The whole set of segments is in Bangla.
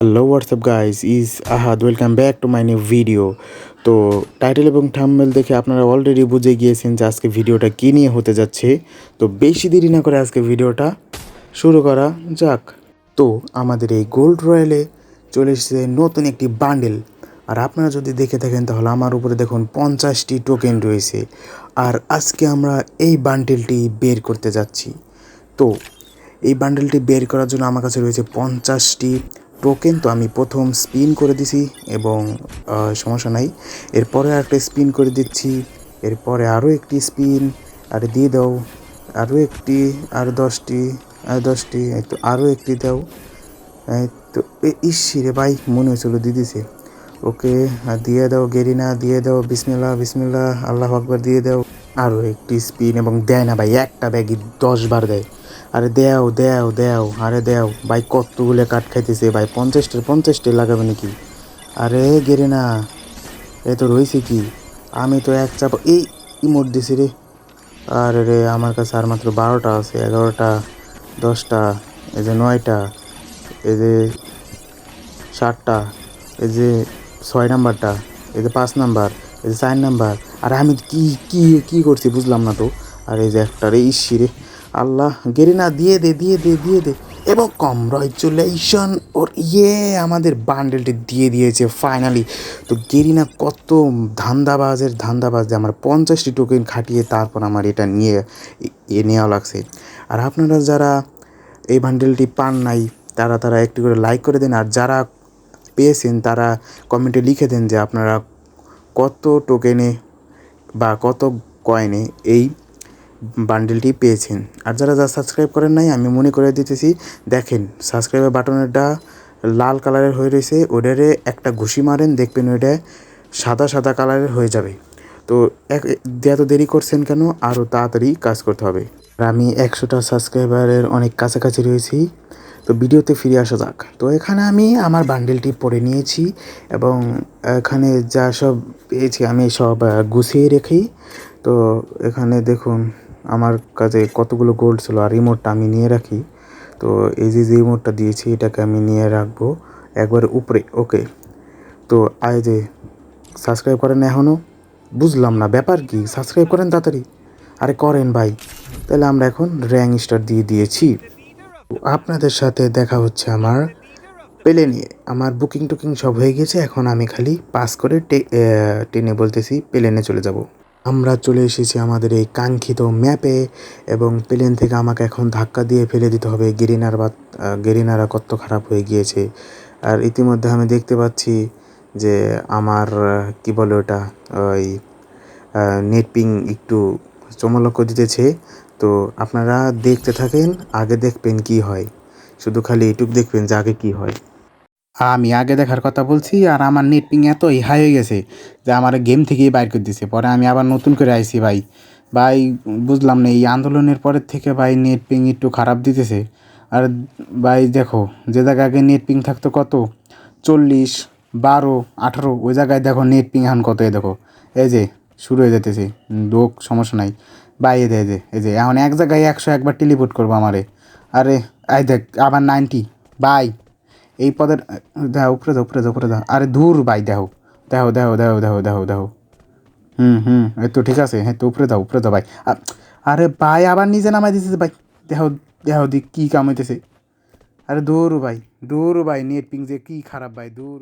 Hello WhatsApp guys is Ahad welcome back to my new video. তো টাইটেল এবং থাম্বনেল দেখে আপনারা অলরেডি বুঝে গিয়েছেন যে আজকে ভিডিওটা কী নিয়ে হতে যাচ্ছে। তো বেশি দেরি না করে আজকে ভিডিওটা শুরু করা যাক। তো আমাদের এই গোল্ড রয়্যালে চলে এসেছে নতুন একটি বান্ডেল। আর আপনারা যদি দেখে থাকেন তাহলে আমার উপরে দেখুন 50টি টোকেন রয়েছে। আর আজকে আমরা এই বান্ডেলটি বের করতে যাচ্ছি। তো এই বান্ডেলটি বের করার জন্য আমার কাছে রয়েছে 50টি টোকেন। তো আমি প্রথম স্পিন করে দিছি এবং সমস্যা নাই, এরপরে আরেকটা স্পিন করে দিচ্ছি, এরপরে আরও একটি স্পিন, আর দিয়ে দাও আরও একটি, আর 10টি, আর 10টি, এই তো আরও একটি দাও, এই তো ইসি রে ভাই মনে হয়েছিল দিয়ে দিছে। ওকে, দিয়ে দাও গেরিনা, দিয়ে দাও বিসমিল্লাহ বিসমিল্লাহ আল্লাহ আকবার, দিয়ে দাও আরও একটি স্পিন। এবং দেয় না ভাই, একটা ব্যাগই 10 বার দেয়। আরে দেও দেও দেও, আরে দেও ভাই, কতগুলো কাঠ খাইতেছে ভাই, 50টা লাগাবে নাকি? আরে গেরে না, এ তো রয়েছে কি, আমি তো এক চাপ এই ইমোট দিছি রে। আরে রে, আমার কাছে আর মাত্র 12টা আছে, 11টা, 10টা, এই যে 9টা, এই যে 7টা, এই যে 6 নাম্বারটা, এই যে 5 নাম্বার, এই যে 4 নাম্বার। আর আমি কি কি কি করছি বুঝলাম না তো। আর এই যে একটা রে, ইসি রে আল্লাহ, গেরিনা দিয়ে দে দিয়ে দে দিয়ে দে। এবং কংগ্রাচুলেশন ওর আমাদের বান্ডেলটি দিয়ে দিয়েছে ফাইনালি। তো গেরিনা কত ধান্দাবাজ যে আমার 50টি টোকেন খাটিয়ে তারপর আমার এটা নিয়ে নেওয়া লাগছে। আর আপনারা যারা এই বান্ডেলটি পান নাই তারা একটু করে লাইক করে দেন। আর যারা পেয়েছেন তারা কমেন্টে লিখে দেন যে আপনারা কত টোকেনে বা কত কয়েনে এই বান্ডেলটি পেয়েছেন। আর যারা সাবস্ক্রাইব করেন নাই, আমি মনে করে দিতেছি, দেখেন সাবস্ক্রাইবের বাটনেরটা লাল কালারের হয়ে রয়েছে, ওটারে একটা ঘুষি মারেন, দেখবেন ওইটা সাদা কালারের হয়ে যাবে। তো এত দেরি করছেন কেন? আরও তাড়াতাড়ি কাজ করতে হবে। আর আমি 100টা সাবস্ক্রাইবারের অনেক কাছাকাছি রয়েছি। তো ভিডিওতে ফিরে আসা যাক। তো এখানে আমি আমার বান্ডেলটি পরে নিয়েছি এবং এখানে যা সব পেয়েছি আমি সব গুছিয়ে রেখি। তো এখানে দেখুন আমার কাছে কতগুলো গোল্ড ছিল, আর রিমোটটা আমি নিয়ে রাখি। তো এই যে রিমোটটা দিয়েছি এটাকে আমি নিয়ে রাখবো একবার উপরে। ওকে, তো আয় যে সাবস্ক্রাইব করেন এখনও, বুঝলাম না ব্যাপার কি, সাবস্ক্রাইব করেন তাড়াতাড়ি। আরে করেন ভাই, তাহলে আমরা এখন র্যাঙ্ক স্টার দিয়ে দিয়েছি। আপনাদের সাথে দেখা হচ্ছে আমার প্লেনে। আমার বুকিং টুকিং সব হয়ে গেছে, এখন আমি খালি পাস করে ট্রেনে বলতেছি প্লেনে চলে যাব। আমরা চলে এসেছি আমাদের এই কাঙ্ক্ষিত ম্যাপে এবং প্লেন থেকে আমাকে এখন ধাক্কা দিয়ে ফেলে দিতে হবে। গেরিনারা কত খারাপ হয়ে গিয়েছে। আর ইতিমধ্যে আমি দেখতে পাচ্ছি যে আমার কি বলে ওটা, ওই নেট পিং একটু চমলক্ষ দিতেছে। তো আপনারা দেখতে থাকেন, আগে দেখবেন কি হয়, শুধু খালি এটুক দেখবেন যে আগে কী হয়। আমি আগে দেখার কথা বলছি, আর আমার নেট পিং এতই হাই হয়ে গেছে যে আমার গেম থেকেই বাইর করে দিছে। পরে আমি আবার নতুন করে আইছি ভাই। ভাই বুঝলাম না, এই আন্দোলনের পরের থেকে ভাই নেট পিং একটু খারাপ দিতেছে। আর ভাই দেখো, যে জায়গায় আগে নেট পিং থাকতো কত 40, 12, 18, ওই জায়গায় দেখো নেট পিং এখন কত, দেখো এই যে শুরু হয়ে যেতেছে। লোক সমস্যা নাই ভাই, এই যে এখন এক জায়গায় 100 একবার টেলিপোর্ট করবো আমারে। আরে এই দেখ আবার 90 ভাই, এই পদের দেখো উপরে দাও। আরে দূর ভাই, দেখো। এই তো ঠিক আছে, হ্যাঁ তো উপরে দাও ভাই। আরে ভাই আবার নিচে নামাই দিতেছে ভাই, দেখো দি কী কাম হইতেছে। আরে দূর ভাই নেট পিং যে কী খারাপ ভাই, দূর।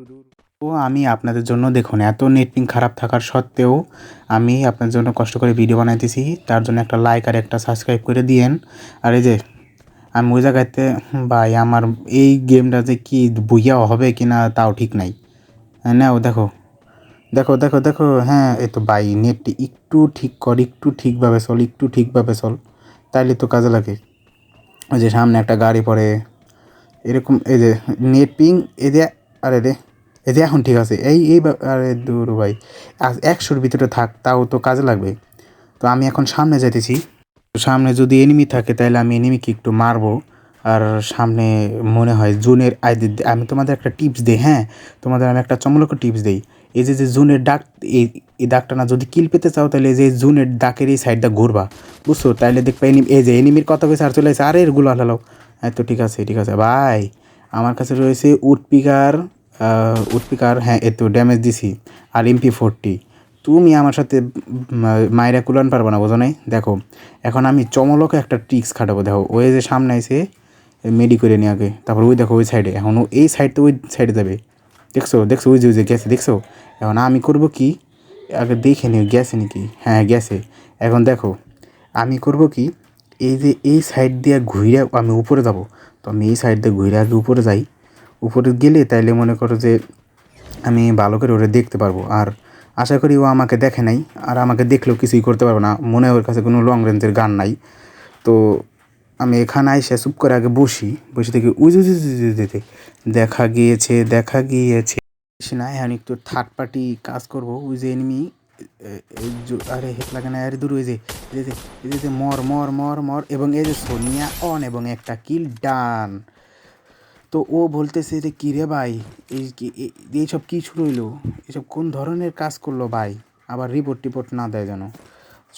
তো আমি আপনাদের জন্য দেখুন, এত নেট পিং খারাপ থাকার সত্ত্বেও আমি আপনার জন্য কষ্ট করে ভিডিও বানাইতেছি, তার জন্য একটা লাইক আর একটা সাবস্ক্রাইব করে দিয়েন। আর এই যে আমি ওই জায়গাতে ভাই, আমার এই গেমটা যে কি বুইয়া হবে কি না তাও ঠিক নাই। নাও দেখো, হ্যাঁ এই তো ভাই, নেটটি একটু ঠিক কর, একটু ঠিকভাবে চল, তাইলে তো কাজে লাগে। ওই যে সামনে একটা গাড়ি পড়ে এরকম, এই যে নেট পিং, এই যে আরে রে, এই যে এখন ঠিক আছে, আরে দূর ভাই, 100-র ভিতরে থাক, তাও তো কাজে লাগবে। তো আমি এখন সামনে যাইতেছি। সামনে যদি এনিমি থাকে তাহলে আমি এনিমিকে একটু মারবো। আর সামনে মনে হয় জুনের আমি তোমাদের একটা টিপস দিই, হ্যাঁ তোমাদের আমি একটা চমলক টিপস দিই। এই যে জুনের ডাক, এই দাগটা না যদি কিল পেতে চাও তাহলে এই যে জুনের ডাকের এই সাইডটা ঘুরবা, বুঝছো? তাইলে দেখবা এই যে এনিমির কথা কইছে আর চলে আসে, আরে এরগুলো হালাও। হ্যাঁ তো ঠিক আছে ভাই, আমার কাছে রয়েছে উডপিকার, হ্যাঁ এত ড্যামেজ দিছি, আর MP40। তুমি আমার সাথে মায়েরা কুলান পারবো না, বোঝো নাই? দেখো এখন আমি চমলকে একটা ট্রিক্স খাটাবো। দেখো ওই যে সামনে এসে মেডি করে নিয়ে আগে, তারপর ওই দেখো ওই সাইডে, এখন ও এই সাইড তো ওই সাইডে যাবে। দেখছো দেখছো ওই যে গেছে, দেখছো? এখন আমি করব কি, আগে দেখে নিও গেছে নাকি। হ্যাঁ গেছে। এখন দেখো আমি করব কি, এই যে এই সাইড দিয়ে ঘুরে আমি উপরে যাব। তো আমি এই সাইড দিয়ে ঘুরে আগে উপরে যাই। উপরে গেলে তাইলে মনে করো যে আমি ভালো করে ওরা দেখতে পারবো। আর আশা করি ও আমাকে দেখে নাই, আর আমাকে দেখলেও কিছুই করতে পারবো না, মনে হয় ওর কাছে কোনো লং রেঞ্জের গান নাই। তো আমি এখানে আইসে চুপ করে আগে বসে থেকে উজে দেখা গিয়েছে, দেখা গিয়েছে। না এখন একটু থার্ড পার্টি কাজ করবো। ওই যে এনিমি, আরে হেট লাগে না, আরে দূর ওই যে এই যে এই যে মর মর মর মর, এবং এই যে সোনিয়া অন এবং একটা কিল ডান। তো ও বলতেছে যে কী রে ভাই, এইসব কী শুরু হইলো, এসব কোন ধরনের কাজ করলো ভাই, আবার রিপোর্ট টিপোর্ট না দেয় যেন।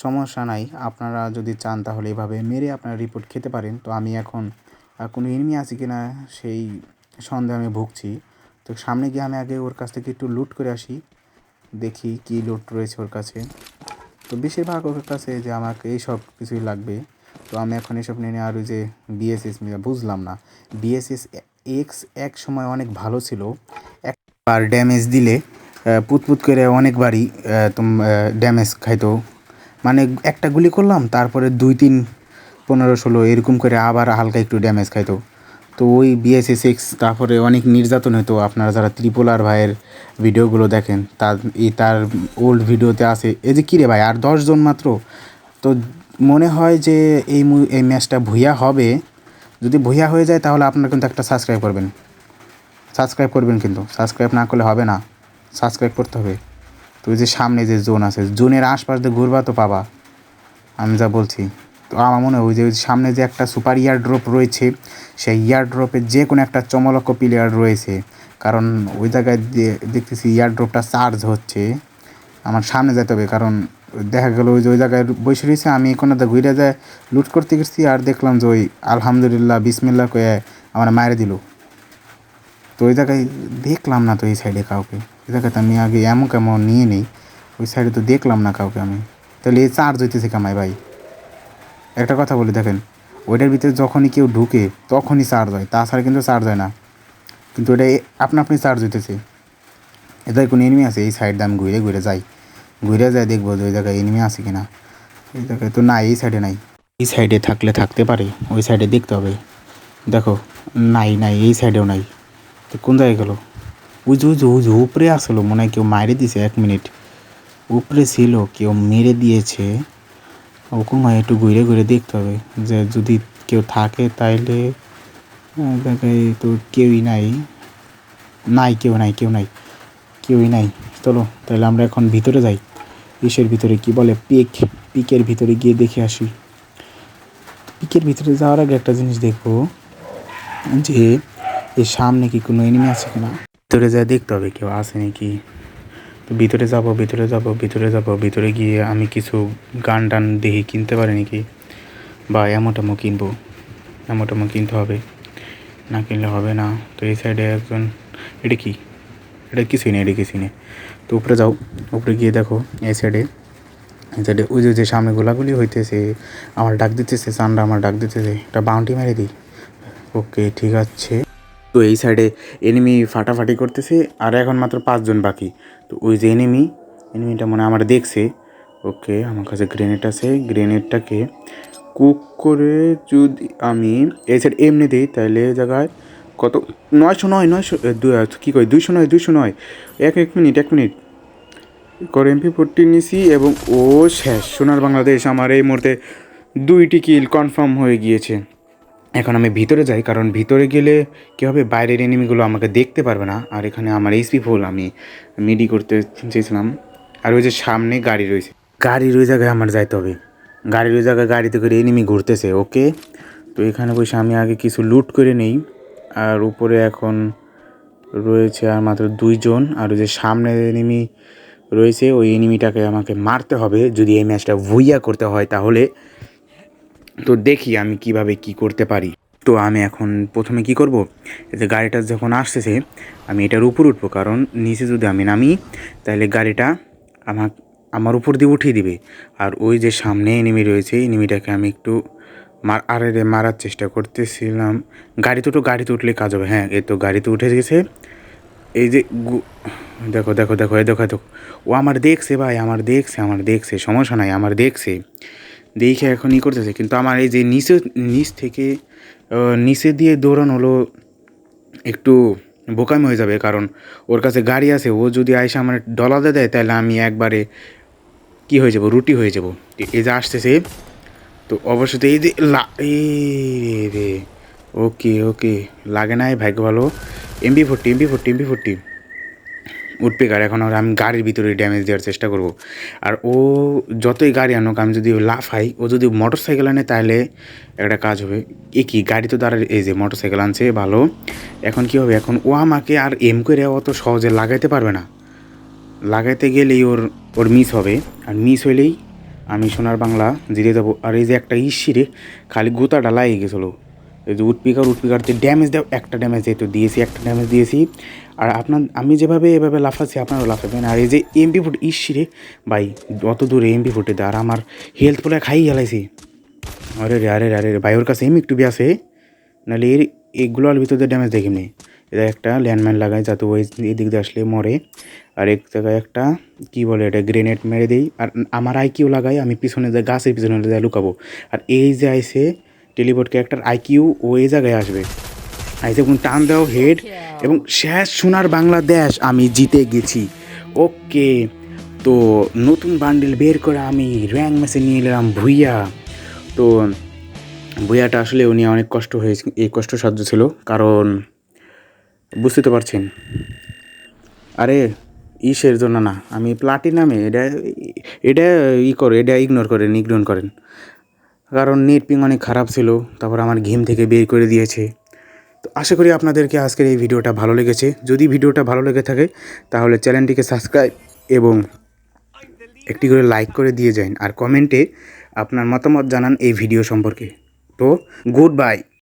সমস্যা নাই, আপনারা যদি চান তাহলে এভাবে মেরে আপনারা রিপোর্ট খেতে পারেন। তো আমি এখন কোনো এনিমি আছে কি না সেই সন্দেহে আমি ভুগছি। তো সামনে গিয়ে আমি আগে ওর কাছ থেকে একটু লুট করে আসি, দেখি কী লুট রয়েছে ওর কাছে। তো বেশিরভাগ ওর কাছে যে আমাকে এইসব কিছুই লাগবে। তো আমি এখন এসব নিয়ে আর ওই যে বিএসএস বুঝলাম না, বিএসএস এক্স এক সময় অনেক ভালো ছিল, একবার ড্যামেজ দিলে পুতপুত করে অনেকবারই ড্যামেজ খাইতো। মানে একটা গুলি করলাম, তারপরে 2 3 15 16 এরকম করে আবার হালকা একটু ড্যামেজ খাইতো। তো ওই বিএসএস তারপরে অনেক নির্যাতন হতো। আপনারা যারা ত্রিপোলার ভাইয়ের ভিডিওগুলো দেখেন, তার ওল্ড ভিডিওতে আছে এই যে কিরে ভাই আর 10 জন মাত্র। তো মনে হয় যে এই ম্যাচটা ভুইয়া হবে। যদি ভুইয়া হয়ে যায় তাহলে আপনারা কিন্তু একটা সাবস্ক্রাইব করবেন, কিন্তু সাবস্ক্রাইব না করলে হবে না, সাবস্ক্রাইব করতে হবে। তো ওই যে সামনে যে জোন আছে, জোনের আশপাশ দিয়ে ঘুরবা তো পাবা, আমি যা বলছি। তো আমার মনে হয় ওই যে সামনে যে একটা সুপার ইয়ার ড্রপ রয়েছে, সেই ইয়ার ড্রপে যে কোনো একটা চমলক্ষ প্লেয়ার রয়েছে। কারণ ওই জায়গায় দেখতেছি ইয়ার ড্রপটা চার্জ হচ্ছে, আমার সামনে যেতে হবে। কারণ দেখা গেল ওই যে ওই জায়গায় বসে রয়েছে, আমি কোনোটা ঘুরে যায় লুট করতে গেছি, আর দেখলাম যে ওই আলহামদুলিল্লাহ বিসমিল্লাহ কয়ে আমার মায়ের দিল। তো ওই জায়গায় দেখলাম না তো এই সাইডে কাউকে, ওই জায়গাতে আমি আগে এমন কেমন নিয়ে নেই, ওই সাইডে তো দেখলাম না কাউকে আমি। তাহলে এই চার্জ হইতেছে কামাই ভাই। একটা কথা বলি দেখেন, ওইটার ভিতরে যখনই কেউ ঢুকে তখনই চার্জ হয়, তাছাড়া কিন্তু চার্জ হয় না। কিন্তু ওটা আপনি চার্জ হইতেছে। এদের কোনো এনিমি আছে এই সাইডে, আমি ঘুরে যাই দেখবো যে ওই জায়গায় এনিমি আছে কিনা। এই জায়গায় তো নাই, এই সাইডে নাই। এই সাইডে থাকলে থাকতে পারে, ওই সাইডে দেখতে হবে। দেখো নাই নাই, এই সাইডেও নাই। তো কোন জায়গায় গেলো? উজু উপরে আসলো, মনে হয় কেউ মারে দিয়েছে। 1 মিনিট উপরে ছিল, কেউ মেরে দিয়েছে। ওরকম হয়, একটু ঘুরে দেখতে হবে যে যদি কেউ থাকে তাইলে। জায়গায় তো কেউই নাই, কেউই নাই। চলো তাহলে আমরা এখন ভিতরে যাই, ইসের ভিতরে কি বলে পিকের ভিতরে গিয়ে দেখে আসি। পিকের ভিতরে যাওয়ার আগে একটা জিনিস দেখবো যে এর সামনে কি কোনো এনিমি আছে কিনা, ভিতরে যা দেখতে হবে কেউ আছে নাকি। তো ভিতরে যাব, ভিতরে গিয়ে আমি কিছু গান টান দেখি কিনতে পারি নাকি, বা এমো কিনতে হবে, না কিনলে হবে না। তো এই সাইডে একজন, এটা কি, এটা কিছুই নেই। তো উপরে যাও, উপরে গিয়ে দেখো এই সাইডে ওই যে সামনে গোলাগুলি হইতেছে, আমার ডাক দিতেছে, চান্ডা আমার ডাক দিতেছে, একটা বাউন্টি মেরে দিই। ওকে ঠিক আছে। তো এই সাইডে এনিমি ফাটাফাটি করতেছে, আর এখন মাত্র 5 জন বাকি। তো ওই যে এনিমিটা মনে আমার দেখছে। ওকে আমার কাছে গ্রেনেড আছে, গ্রেনেডটাকে কুক করে যদি আমি এই সাইড এমনি দিই তাহলে এই জায়গায় কত, 909 কী কই 209 এক মিনিট করে MP40 নিছি, এবং ও শেষ। সোনার বাংলাদেশ আমার এই মুহূর্তে 2টি কিল কনফার্ম হয়ে গিয়েছে। এখন আমি ভিতরে যাই, কারণ ভিতরে গেলে কী হবে, বাইরের এনিমিগুলো আমাকে দেখতে পারবে না। আর এখানে আমার এইচপি ফুল, আমি মিডি করতে চেয়েছিলাম। আর ওই যে সামনে গাড়ির ওই জায়গায় আমার যাইতে হবে, গাড়িতে করে এনিমি ঘুরতেছে। ওকে তো এখানে বসে আমি আগে কিছু লুট করে নেই। আর উপরে এখন রয়েছে আর মাত্র 2 জন, আর ওই যে সামনে এনিমি রয়েছে, ওই এনিমিটাকে আমাকে মারতে হবে যদি এই ম্যাচটা ভুইয়া করতে হয় তাহলে। তো দেখি আমি কিভাবে কি করতে পারি। তো আমি এখন প্রথমে কি করব, এই যে গাড়িটা যখন আসতেছে আমি এটার উপর উঠবো, কারণ নিচে যদি আমি নামি তাহলে গাড়িটা আমার উপর দিয়ে উঠিয়ে দিবে। আর ওই যে সামনে এনিমি রয়েছে, এনিমিটাকে আমি একটু মারার চেষ্টা করতেছিলাম। গাড়িতে উঠলে কাজ হবে। হ্যাঁ, এই তো গাড়িতে উঠে গেছে। এই যে দেখো দেখো দেখো, এই দেখো দেখো, ও আমার দেখছে ভাই, আমার দেখছে, সমস্যা নাই, আমার দেখছে, দেখে এখন ই করতেছে। কিন্তু আমার এই যে নিচ থেকে নিচে দিয়ে দৌড়ানো হলো একটু বোকামি হয়ে যাবে, কারণ ওর কাছে গাড়ি আছে। ও যদি আইসা আমার ডলাতে দেয় তাহলে আমি একবারে কি হয়ে যাব, রুটি হয়ে যাব। এই যে আসতেছে, তো অবশ্যই এই যে এই রে, ওকে ওকে, লাগে নাই, ভাগ্য ভালো। এমবি 40 উঠপিকার। এখন আর আমি গাড়ির ভিতরে ড্যামেজ দেওয়ার চেষ্টা করব। আর ও যতই গাড়ি আনুক, আমি যদি লাফাই, ও যদি মোটর সাইকেল আনে তাহলে একটা কাজ হবে। এ কি, গাড়ি তো দাঁড়ায়, এই যে মোটর সাইকেল আনছে, ভালো। এখন কি হবে, এখন ও আমাকে আর এম করে অত সহজে লাগাইতে পারবে না। লাগাইতে গেলেই ওর ওর মিস হবে, আর মিস হইলেই আমি সোনার বাংলা জিরে যাবো। আর এই যে একটা ইসিরে খালি গোতাটা লাগিয়ে গেছিলো। এই যে উঠপিকারতে ড্যামেজ দেও, একটা ড্যামেজ যেহেতু দিয়েছি, একটা ড্যামেজ দিয়েছি। আর আমি যেভাবে এভাবে লাফাচ্ছি আপনারাও লাফাবেন। আর এই যে MP40 ইসিরে ভাই, অত দূরে MP40 দেয়, আর আমার হেলথ পুরো খাই গেলাইছি। আরে ভাই, ওর কাছে M একটু আছে, নাহলে এগুলোর ভিতরে ড্যামেজ দেখিনি। এটা একটা ল্যান্ডমাইন লাগাই যাতে ওই এদিক দিয়ে আসলে মরে। আর এক জায়গায় একটা কী বলে এটা, গ্রেনেড মেরে দিই। আর আমার IQ লাগাই, আমি পিছনে যাই, গাছের পিছনে যাই লুকাবো। আর এই যে আইসে টেলিপোর্ট ক্যারেক্টার IQ, ও এই জায়গায় আসবে, আইসে কোন টান দাও হেড, এবং শেষ সোনার বাংলাদেশ আমি জিতে গেছি। ওকে, তো নতুন বান্ডেল বের করে আমি র্যাঙ্ক ম্যাচে নিয়ে এলাম ভুইয়া। তো ভুইয়াটা আসলে উনি অনেক কষ্ট হয়েছে, এই কষ্টসাধ্য ছিল, কারণ বুঝতে তো পারছেন। আরে ইসের জন্য না, আমি প্লাটিনামে এটা এটা এটা ইগনোর করেন, কারণ নেট পিং অনেক খারাপ ছিল, তারপর আমার গেম থেকে বের করে দিয়েছে। তো আশা করি আপনাদেরকে আজকের এই ভিডিওটা ভালো লেগেছে। যদি ভিডিওটা ভালো লেগে থাকে তাহলে চ্যানেলটিকে সাবস্ক্রাইব এবং একটি করে লাইক করে দিয়ে যান, আর কমেন্টে আপনার মতামত জানান এই ভিডিও সম্পর্কে। তো গুড বাই।